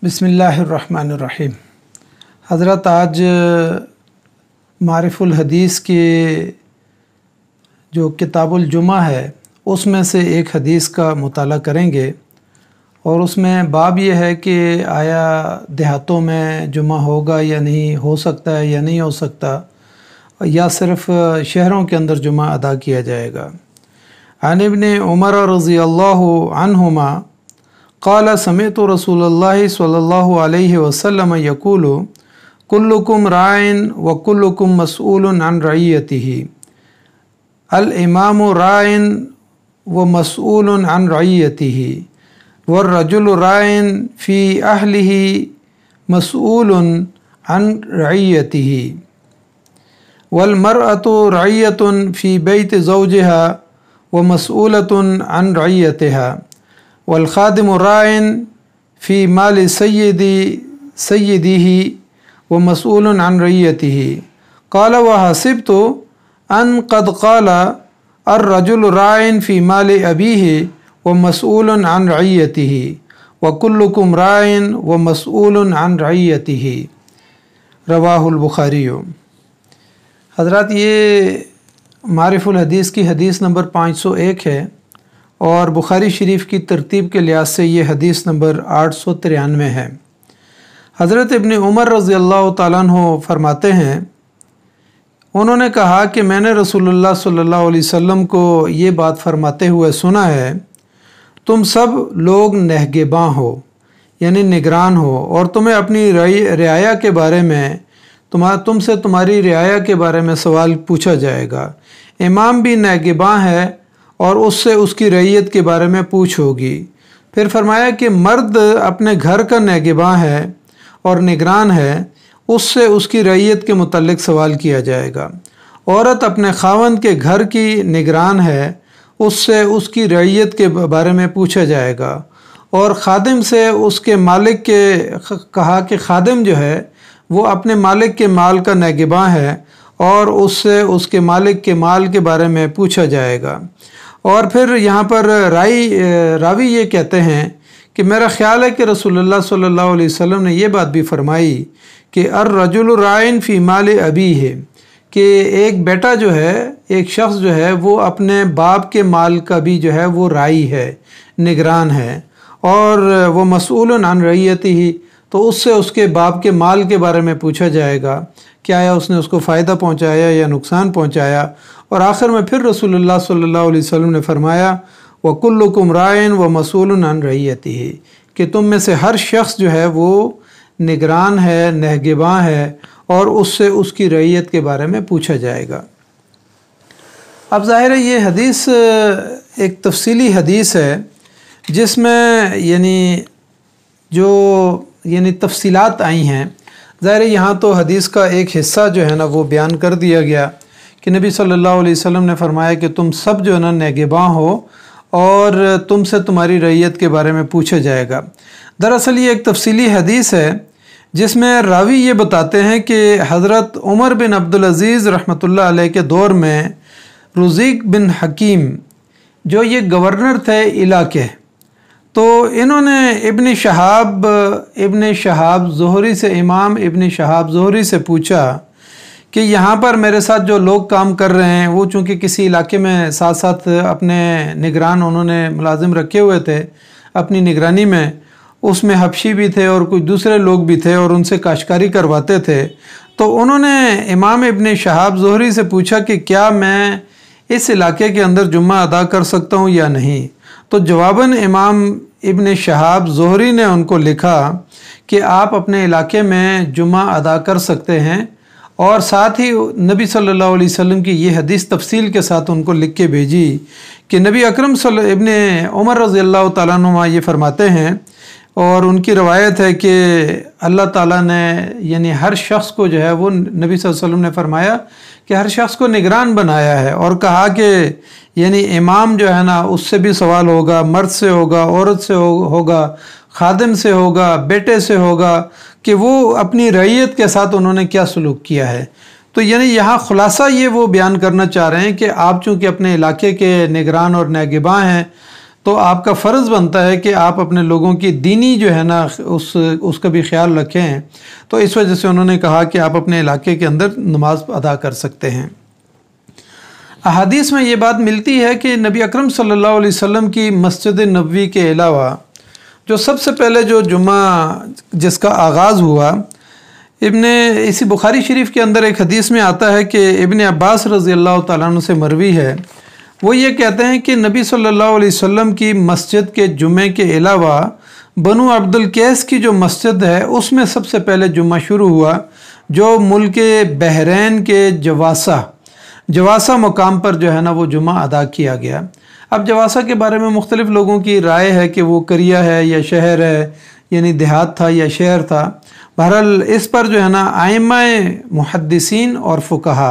बिस्मिल्लाहिर्रहमानिर्रहीम। हज़रत आज मारिफुल हदीस की जो किताबुल जुमा है उसमें से एक हदीस का मुताला करेंगे और उसमें बाब ये है कि आया देहातों में जुमा होगा या नहीं, हो सकता है या नहीं हो सकता, या सिर्फ़ शहरों के अंदर जुमा अदा किया जाएगा। अन इब्न उमर रज़ियल्लाहु अन्हुमा क़ाल समिअतु रसूलल्लाहि सल्लल्लाहु अलैहि वसल्लम यक़ूलु कुल्लुकुम राइन व कुल्लुकुम मसऊलुन अन रइयतिही अल इमामु राइन व मसऊलुन अन रइयतिही वर्रजुलु राइन फ़ी अहलिही मसऊलुन अन रइयतिही वल मरअतु रइयतुन फ़ी बैति ज़ौजिहा व मसऊलतुन अन रइयतिहा वल खादिमु राइन फ़ी मालि सय्यदिही व मसऊलुन अन रइयतिही। क़ाल व हसिबतु अन क़द क़ाल अर्रजुलु राइन फ़ी मालि अबीही व मसऊलुन अन रइयतिही व कुल्लुकुम राइन व मसऊलुन अन रइयतिही। रवाहुल बुखारी। हज़रात, ये मारिफुल हदीस की हदीस नंबर 501 है और बुखारी शरीफ की तरतीब के लिहाज से ये हदीस नंबर 893 है। हज़रत इब्न उमर रज़ियल्लाहु ताला अन्हु फरमाते हैं, उन्होंने कहा कि मैंने रसूलुल्लाह सल्लल्लाहु अलैहि वसल्लम को ये बात फरमाते हुए सुना है, तुम सब लोग नहगेबां हो यानी निगरान हो और तुम्हें अपनी रियाया के बारे में तुमसे तुम्हारी रियाया के बारे में सवाल पूछा जाएगा। इमाम भी नहगेबां है और उससे उसकी रैयत के बारे में पूछ होगी। फिर फरमाया कि मर्द अपने घर का नहगेबां है और निगरान है, उससे उसकी रैयत के मुतल्लिक सवाल किया जाएगा। औरत अपने खावंद के घर की निगरान है, उससे उसकी रैयत के बारे में पूछा जाएगा। और खादिम से उसके मालिक के कहा कि खादिम जो है वो अपने मालिक के माल का नहगेबां है और उससे उसके मालिक के माल के बारे में पूछा जाएगा। और फिर यहाँ पर रावी ये कहते हैं कि मेरा ख़्याल है कि रसूलुल्लाह सल्लल्लाहु अलैहि वसल्लम ने ये बात भी फरमाई कि अर्रजुलु राइन फ़ी माल अबी है, कि एक बेटा जो है, एक शख्स जो है वो अपने बाप के माल का भी जो है वो राई है, निगरान है। और वो मसऊलुन अन रइयतिही, तो उससे उसके बाप के माल के बारे में पूछा जाएगा, क्या आया उसने उसको फ़ायदा पहुँचाया या नुकसान पहुँचाया। और आखिर में फिर रसूलुल्लाह सल्लल्लाहु अलैहि वसल्लम ने फरमाया व कुल्लुकुम राइन व मसऊलुन अन रइयतिही, कि तुम में से हर शख्स जो है वो निगरान है, नहगेबां है और उससे उसकी रइयत के बारे में पूछा जाएगा। अब ज़ाहिर है ये हदीस एक तफसीली हदीस है जिसमें यानी तफसीलात आई हैं। ज़ाहिर है यहाँ तो हदीस का एक हिस्सा जो है ना वो बयान कर दिया गया कि नबी सल्लल्लाहु अलैहि वसल्लम ने फरमाया कि तुम सब जो है ना नहगेबां हो और तुमसे तुम्हारी रैयत के बारे में पूछा जाएगा। दरअसल ये एक तफसीली हदीस है जिसमें रावी ये बताते हैं कि हज़रत उमर बिन अब्दुल अज़ीज़ रहमतुल्लाह अलैह के दौर में रुज़ीक बिन हकीम जो ये गवर्नर थे इलाके, तो इन्होंने इब्न शहाब ज़ुहरी से, इमाम इब्न शहाब ज़ुहरी से पूछा कि यहाँ पर मेरे साथ जो लोग काम कर रहे हैं वो चूँकि किसी इलाके में साथ साथ अपने निगरान उन्होंने मुलाजिम रखे हुए थे अपनी निगरानी में, उसमें हबशी भी थे और कुछ दूसरे लोग भी थे और उनसे काश्तकारी करवाते थे। तो उन्होंने इमाम इब्न शहाब ज़ुहरी से पूछा कि क्या मैं इस इलाके के अंदर जुम्मा अदा कर सकता हूँ या नहीं। तो जवाबन इमाम इब्न शहाब ज़ुहरी ने उनको लिखा कि आप अपने इलाके में जुम्मा अदा कर सकते हैं, और साथ ही नबी सल्लल्लाहु अलैहि वसल्लम की ये हदीस तफसील के साथ उनको लिख के भेजी कि नबी अकरम इब्न उमर रज़ियल्लाहु ताला अन्हुमा ये फरमाते हैं, और उनकी रवायत है कि अल्लाह ताला ने यानी हर शख्स को जो है वो नबी सल्लल्लाहु अलैहि वसल्लम ने फरमाया कि हर शख्स को निगरान बनाया है, और कहा कि यानी इमाम जो है ना उससे भी सवाल होगा, मर्द से होगा, औरत से होगा, खादिम से होगा, बेटे से होगा, कि वो अपनी रैयत के साथ उन्होंने क्या सलूक किया है। तो यानी यहाँ खुलासा ये वो बयान करना चाह रहे हैं कि आप चूँकि अपने इलाके के निगरान और नहगेबां हैं तो आपका फ़र्ज़ बनता है कि आप अपने लोगों की दीनी जो है ना उसका भी ख्याल रखें। तो इस वजह से उन्होंने कहा कि आप अपने इलाके के अंदर नमाज अदा कर सकते हैं। अहादीस में ये बात मिलती है कि नबी अकरम सल्लल्लाहु अलैहि वसल्लम की मस्जिद नबवी के अलावा जो सबसे पहले जो जुम्मा जिसका आगाज़ हुआ, इसी बुखारी शरीफ के अंदर एक हदीस में आता है कि इब्न अब्बास रज़ी अल्लाह तआला अन्हु से मरवी है, वो ये कहते हैं कि नबी सल्लल्लाहु अलैहि वसल्लम की मस्जिद के जुमे के अलावा बनु अब्दुल कैस की जो मस्जिद है उसमें सबसे पहले जुम्मा शुरू हुआ, जो मुल्क बहरैन के जवासा मुकाम पर जो है ना वो जुम्मा अदा किया गया। अब जवासा के बारे में मुख्तलिफ़ लोगों की राय है कि वो करिया है या शहर है, यानी देहात था या शहर था। बहरहाल इस पर जो है ना आइम्माए मुहद्दिसीन और फुकहा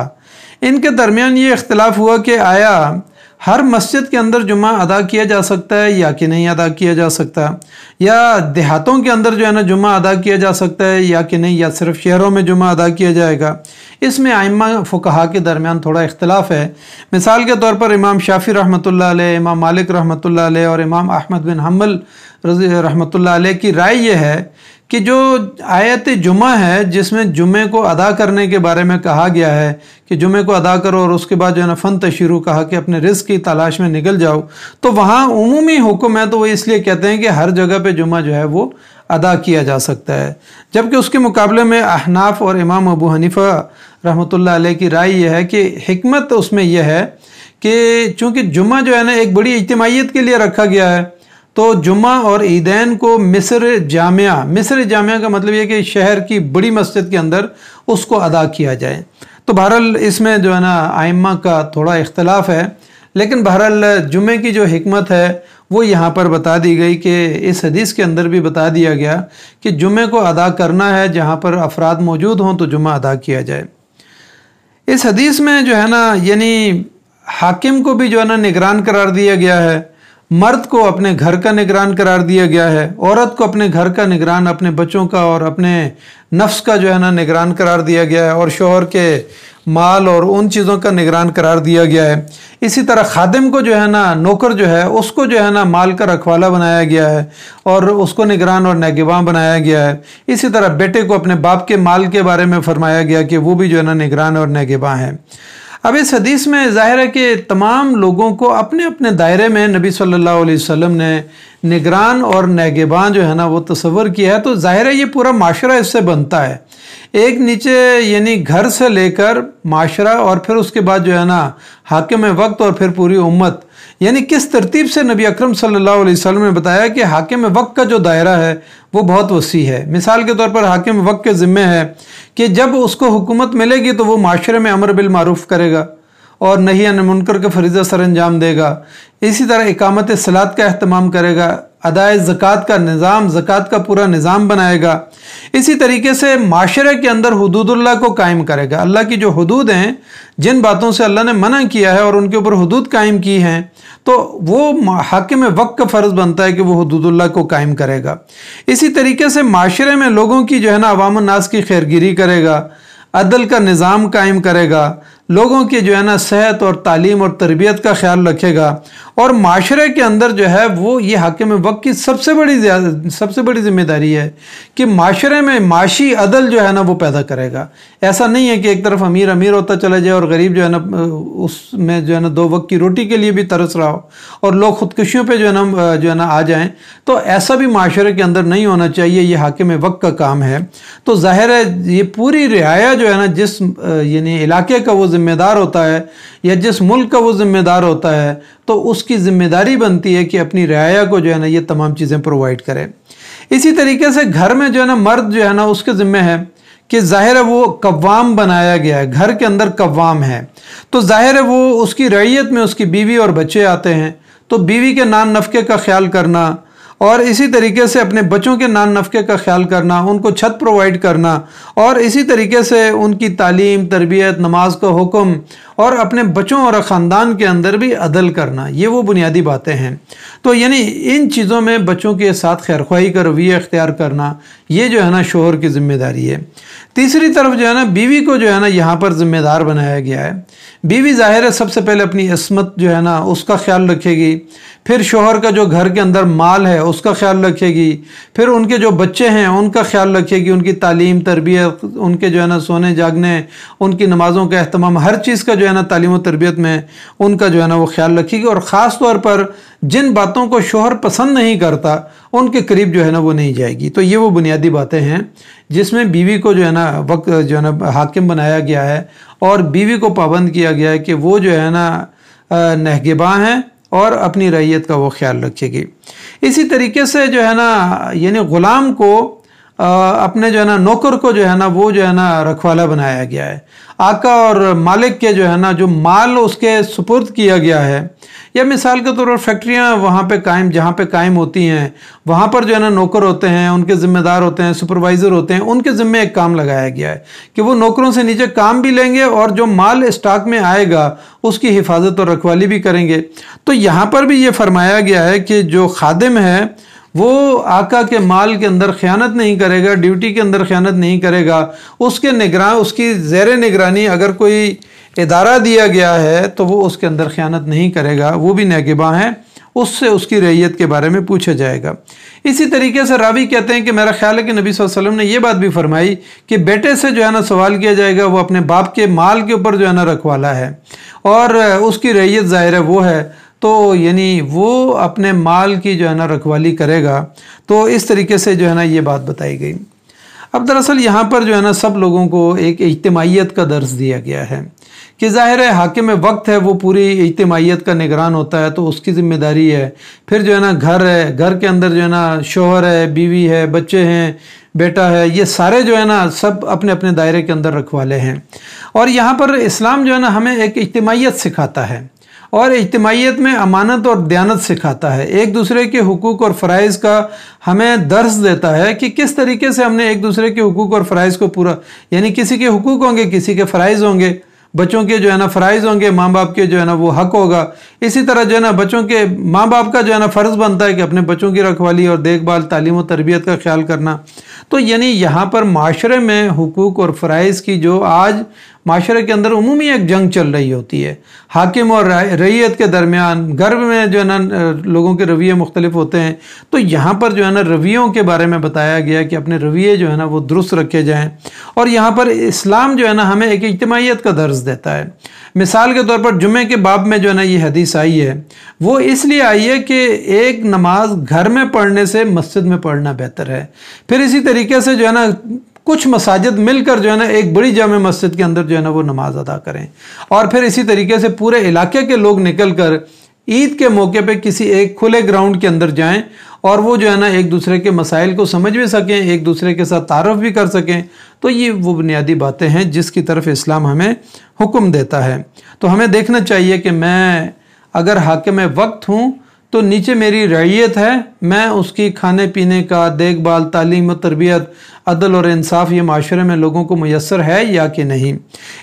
इनके दरमियान ये इख्तिलाफ हुआ कि आया हर मस्जिद के अंदर जुम्मा अदा किया जा सकता है या कि नहीं अदा किया जा सकता, या देहातों के अंदर जो है ना जुम्मा अदा किया जा सकता है या कि नहीं, या सिर्फ शहरों में जुम्मा अदा किया जाएगा। इसमें आइम्मा फुकहा के दरमियान थोड़ा इख्तिलाफ है। मिसाल के तौर पर इमाम शाफी रहमतुल्लाह अलैह, इमाम मालिक रहमतुल्लाह अलैह और इमाम अहमद बिन हम्बल रहमतुल्लाह अलैह की राय यह है कि जो आयत जुम्मा है जिसमें जुम्मे को अदा करने के बारे में कहा गया है कि जुम्मे को अदा करो और उसके बाद जो है ना फ़न तशरू कहा कि अपने रिज़्क़ की तलाश में निकल जाओ, तो वहाँ उमूमी हुक्म है, तो वो इसलिए कहते हैं कि हर जगह पे जुम्मा जो है वो अदा किया जा सकता है। जबकि उसके मुकाबले में अहनाफ और इमाम अबू हनीफ़ा रहमतुल्लाह अलैह की राय यह है कि हिकमत उसमें यह है कि चूँकि जुम्मा जो है ना एक बड़ी इज्तिमाइयत के लिए रखा गया है, तो जुम्मा और ईदैन को मिस्र जामिया का मतलब ये कि शहर की बड़ी मस्जिद के अंदर उसको अदा किया जाए। तो बहरहाल इसमें जो है ना आइम्मा का थोड़ा इख्तलाफ है, लेकिन बहरहाल जुम्मे की जो हिकमत है वो यहाँ पर बता दी गई कि इस हदीस के अंदर भी बता दिया गया कि जुम्मे को अदा करना है, जहाँ पर अफराद मौजूद हों तो जुम्मा अदा किया जाए। इस हदीस में जो है ना यानी हाकिम को भी जो है ना निगरान करार दिया गया है, मर्द को अपने घर का निगरान करार दिया गया है, औरत को अपने घर का निगरान, अपने बच्चों का और अपने नफ्स का जो है ना निगरान करार दिया गया है, और शौहर के माल और उन चीज़ों का निगरान करार दिया गया है। इसी तरह खादिम को जो है ना, नौकर जो है उसको जो है ना माल का रखवाला बनाया गया है और उसको निगरान और नगहबान बनाया गया है। इसी तरह बेटे को अपने बाप के माल के बारे में फरमाया गया कि वो भी जो है ना निगरान और नगहबान है। अब इस हदीस में ज़ाहिर है कि तमाम लोगों को अपने अपने दायरे में नबी सल्लल्लाहु अलैहि वसल्लम ने निगरान और नगहबान जो है ना वो तस्वर किया है। तो ज़ाहिर है ये पूरा माशरा इससे बनता है, एक नीचे यानी घर से लेकर माशरा और फिर उसके बाद जो है ना हाकिम वक्त और फिर पूरी उम्मत, यानी किस तरतीब से नबी अकरम सल्लल्लाहु अलैहि वसल्लम ने बताया कि हाकिम वक्त का जो दायरा है वो बहुत वसी है। मिसाल के तौर पर हाकिम वक्त के ज़िम्मे है कि जब उसको हुकूमत मिलेगी तो वो माशरे में अमर बिल मारूफ करेगा और नही अन मुनकर का फरीज़ा सर अंजाम देगा। इसी तरह इकामत सलात का अहतमाम करेगा, अदाए ज़कात का निज़ाम, ज़कात का पूरा निज़ाम बनाएगा। इसी तरीके से माशरे के अंदर हुदूदुल्लाह को कायम करेगा। अल्लाह की जो हुदूद हैं, जिन बातों से अल्लाह ने मना किया है और उनके ऊपर हुदूद कायम की हैं, तो वो हाकिम वक्त का फ़र्ज़ बनता है कि वो हुदूदुल्लाह को कायम करेगा। इसी तरीके से माशरे में लोगों की जो है ना अवाम नास की खैरगिरी करेगा, अदल का निज़ाम कायम करेगा, लोगों की जो है ना सेहत और तालीम और तरबियत का ख्याल रखेगा, और माशरे के अंदर जो है वो ये हाकिम वक्त की सबसे बड़ी ज़िम्मेदारी है कि माशरे में माशी अदल जो है ना वो पैदा करेगा। ऐसा नहीं है कि एक तरफ अमीर होता चला जाए और गरीब जो है ना उसमें जो है ना दो वक्त की रोटी के लिए भी तरस रहा हो और लोग खुदकुशियों पे जो है ना आ जाएं, तो ऐसा भी माशरे के अंदर नहीं होना चाहिए। ये हाकिम वक्त का काम है। तो ज़ाहिर है ये पूरी रियाया जो है ना जिस यानी इलाके का वो ज़िम्मेदार होता है या जिस मुल्क का वो ज़िम्मेदार होता है, तो उसकी ज़िम्मेदारी बनती है कि अपनी रियाया को जो है ना ये तमाम चीज़ें प्रोवाइड करे। इसी तरीके से घर में जो है ना मर्द जो है ना उसके ज़िम्मे है कि ज़ाहिर है वो कव्वाम बनाया गया है, घर के अंदर कव्वाम है, तो ज़ाहिर है वो उसकी रैयत में उसकी बीवी और बच्चे आते हैं, तो बीवी के नान नफ़के का ख्याल करना और इसी तरीके से अपने बच्चों के नान नफ़के का ख्याल करना, उनको छत प्रोवाइड करना और इसी तरीके से उनकी तालीम, तरबियत, नमाज का हुक्म और अपने बच्चों और ख़ानदान के अंदर भी अदल करना, ये वो बुनियादी बातें हैं। तो यानी इन चीज़ों में बच्चों के साथ खैरख्वाही का रवैया इख्तियार करना, ये जो है ना शोहर की ज़िम्मेदारी है। तीसरी तरफ जो है ना बीवी को जो है ना यहाँ पर ज़िम्मेदार बनाया गया है। बीवी ज़ाहिर है सबसे पहले अपनी इस्मत जो है ना उसका ख्याल रखेगी, फिर शोहर का जो घर के अंदर माल है उसका ख्याल रखेगी, फिर उनके जो बच्चे हैं उनका ख्याल रखेगी, उनकी तालीम तरबियत, उनके जो है ना सोने जागने, उनकी नमाज़ों का अहतमाम, हर चीज़ का जो है ना तालीम और तरबियत में उनका जो है ना वो ख्याल रखेगी। और ख़ास तौर पर जिन बातों को शोहर पसंद नहीं करता उनके करीब जो है ना वो नहीं जाएगी। तो ये वो बुनियादी बातें हैं जिसमें बीवी को जो है ना वक्त जो है ना हाकिम बनाया गया है और बीवी को पाबंद किया गया है कि वो जो है ना नहगेबां हैं और अपनी रैयत का वो ख्याल रखेगी। इसी तरीके से जो है ना यानी ग़ुलाम को अपने जो है ना नौकर को जो है ना वो जो है ना रखवाला बनाया गया है। आका और मालिक के जो है ना जो माल उसके सुपुर्द किया गया है, या मिसाल के तौर पर फैक्ट्रियाँ वहाँ पे कायम जहाँ पे कायम होती हैं वहाँ पर जो है ना नौकर होते हैं, उनके ज़िम्मेदार होते हैं, सुपरवाइज़र होते हैं, उनके ज़िम्मे एक काम लगाया गया है कि वो नौकरों से नीचे काम भी लेंगे और जो माल स्टॉक में आएगा उसकी हिफाजत और रखवाली भी करेंगे। तो यहाँ पर भी ये फरमाया गया है कि जो खादिम है वो आका के माल के अंदर ख़यानत नहीं करेगा, ड्यूटी के अंदर ख़यानत नहीं करेगा, उसके निगरान उसकी ज़ेर निगरानी अगर कोई इदारा दिया गया है तो वो उसके अंदर ख़यानत नहीं करेगा, वो भी नगेबां है, उससे उसकी रैयत के बारे में पूछा जाएगा। इसी तरीके से रावी कहते हैं कि मेरा ख्याल है कि नबी सल्लल्लाहु अलैहि वसल्लम ने ये बात भी फरमाई कि बेटे से जो है ना सवाल किया जाएगा, वो अपने बाप के माल के ऊपर जो है ना रखवाला है और उसकी रैयत ज़ाहिर है वो है, तो यानी वो अपने माल की जो है ना रखवाली करेगा। तो इस तरीके से जो है ना ये बात बताई गई। अब दरअसल यहाँ पर जो है ना सब लोगों को एक इज्तिमाइयत का दर्स दिया गया है कि ज़ाहिर है हाकिम वक्त है वो पूरी इज्तिमाइयत का निगरान होता है, तो उसकी ज़िम्मेदारी है। फिर जो है ना घर है, घर के अंदर जो है ना शोहर है, बीवी है, बच्चे हैं, बेटा है, ये सारे जो है ना सब अपने अपने दायरे के अंदर रखवाले हैं। और यहाँ पर इस्लाम जो है ना हमें एक इज्तिमाइयत सिखाता है और इज्तिमाइयत में अमानत और दयानत सिखाता है, एक दूसरे के हुकूक और फ़राइज़ का हमें दर्स देता है कि किस तरीके से हमने एक दूसरे के हुकूक और फ़राइज़ को पूरा, यानी किसी के हुकूक होंगे, किसी के फ़राइज़ होंगे, बच्चों के जो है ना फ़राइज़ होंगे, माँ बाप के जो है ना वो हक होगा। इसी तरह जो है ना बच्चों के माँ बाप का जो है ना फ़र्ज़ बनता है कि अपने बच्चों की रखवाली और देखभाल, तालीम और तरबियत का ख्याल करना। तो यानी यहाँ पर माशरे में हुकूक और फ़राइज़ की जो आज माशरे के अंदर उमूमी एक जंग चल रही होती है हाकिम और रैयत के दरमियान, घर में जो है ना लोगों के रवैये मुख्तलिफ होते हैं। तो यहाँ पर जो है ना रवैयों के बारे में बताया गया कि अपने रवैये जो है ना वो दुरुस्त रखे जाएँ। और यहाँ पर इस्लाम जो है ना हमें एक इज्तिमाइयत का दर्स देता है। मिसाल के तौर पर जुम्मे के बाब में जो है ना ये हदीस आई है, वो इसलिए आई है कि एक नमाज घर में पढ़ने से मस्जिद में पढ़ना बेहतर है। फिर इसी तरीके से जो है ना कुछ मसाजिद मिलकर जो है ना एक बड़ी जामे मस्जिद के अंदर जो है ना वो नमाज अदा करें, और फिर इसी तरीके से पूरे इलाके के लोग निकल कर ईद के मौके पे किसी एक खुले ग्राउंड के अंदर जाएं और वो जो है ना एक दूसरे के मसाइल को समझ भी सकें, एक दूसरे के साथ तारफ़ भी कर सकें। तो ये वो बुनियादी बातें हैं जिसकी तरफ इस्लाम हमें हुक्म देता है। तो हमें देखना चाहिए कि मैं अगर हाकिम वक्त हूँ तो नीचे मेरी रैयत है, मैं उसकी खाने पीने का देखभाल, तालीम और तरबियत, अदल और इंसाफ ये माशरे में लोगों को मुयस्सर है या कि नहीं।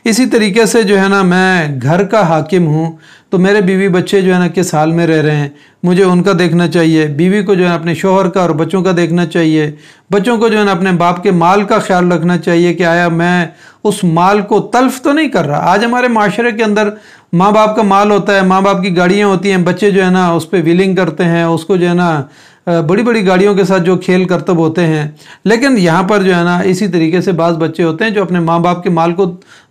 इसी तरीके से जो है ना मैं घर का हाकिम हूँ तो मेरे बीवी बच्चे जो है ना किस हाल में रह रहे हैं मुझे उनका देखना चाहिए, बीवी को जो है अपने शोहर का और बच्चों का देखना चाहिए, बच्चों को जो है ना अपने बाप के माल का ख्याल रखना चाहिए कि आया मैं उस माल को तल्फ तो नहीं कर रहा। आज हमारे माशरे के अंदर माँ बाप का माल होता है, माँ बाप की गाड़ियाँ होती हैं, बच्चे जो है ना उस पर व्हीलिंग करते हैं, उसको जो है ना बड़ी बड़ी गाड़ियों के साथ जो खेल करतब होते हैं। लेकिन यहाँ पर जो है ना इसी तरीके से बाज़ बच्चे होते हैं जो अपने माँ बाप के माल को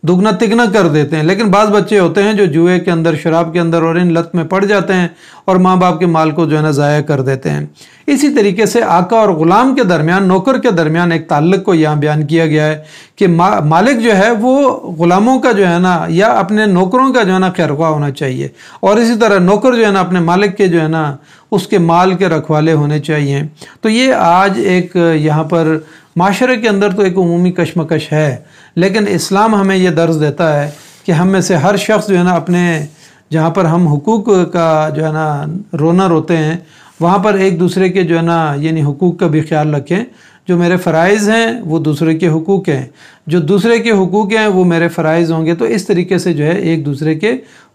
दुगना तिगना कर देते हैं, लेकिन बाज़ बच्चे होते हैं जो जुए के अंदर, शराब के अंदर और इन लत में पड़ जाते हैं और माँ बाप के माल को जो है ना ज़ाया कर देते हैं। इसी तरीके से आका और ग़ुलाम के दरमियान, नौकर के दरमियान एक ताल्लुक़ को यहाँ बयान किया गया है कि मालिक जो है वो ग़ुलामों का जो है ना या अपने नौकरों का जो है ना खैरख्वाह होना चाहिए, और इसी तरह नौकर जो है ना अपने मालिक के जो है ना उसके माल के रखवाले होने चाहिए। तो ये आज एक यहाँ पर माशरे के अंदर तो एक उमूमी कशमकश है, लेकिन इस्लाम हमें ये दर्ज देता है कि हम में से हर शख्स जो है ना अपने जहाँ पर हम हुकूक का जो है ना रोना रोते हैं वहाँ पर एक दूसरे के जो है ना यानी हुकूक का भी ख्याल रखें। जो मेरे फ़राइज़ हैं वो दूसरे के हुकूक हैं, जो दूसरे के हुकूक हैं वो मेरे फ़राइज़ होंगे। तो इस तरीके से जो है एक दूसरे के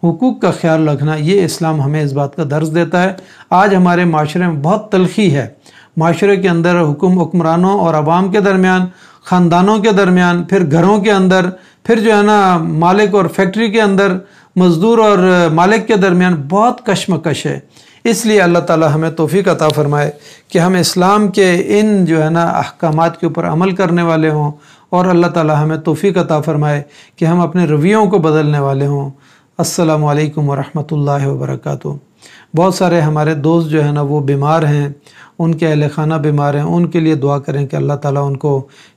हुकूक का ख्याल रखना, ये इस्लाम हमें इस बात का दर्ज देता है। आज हमारे माशरे में बहुत तलखी है, माशरे के अंदर हुक्मरानों और अवाम के दरमियान, ख़ानदानों के दरमियान, फिर घरों के अंदर, फिर जो है ना मालिक और फैक्ट्री के अंदर, मज़दूर और मालिक के दरमियान बहुत कशमकश है। اس لیے اللہ تعالی ہمیں توفیق عطا فرمائے کہ ہم اسلام کے ان جو ہے نا احکامات کے اوپر عمل کرنے والے ہوں، اور اللہ تعالی ہمیں توفیق عطا فرمائے کہ ہم اپنے رویوں کو بدلنے والے ہوں۔ السلام علیکم ورحمۃ اللہ وبرکاتہ۔ بہت سارے ہمارے دوست جو ہے نا وہ بیمار ہیں، ان کے اہل خانہ بیمار ہیں، ان کے لیے دعا کریں کہ اللہ تعالیٰ ان کو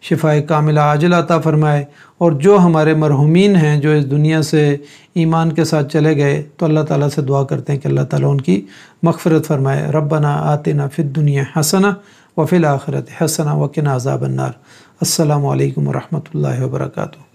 شفائے کاملہ عاجلہ عطا فرمائے، اور جو ہمارے مرحومین ہیں جو اس دنیا سے ایمان کے ساتھ چلے گئے تو اللہ تعالیٰ سے دعا کرتے ہیں کہ اللہ تعالیٰ ان کی مغفرت فرمائے۔ ربنا آتنا فی الدنیا حسنہ وفی الآخرۃ حسنہ وقنا عذاب النار۔ السلام علیکم ورحمۃ اللہ وبرکاتہ۔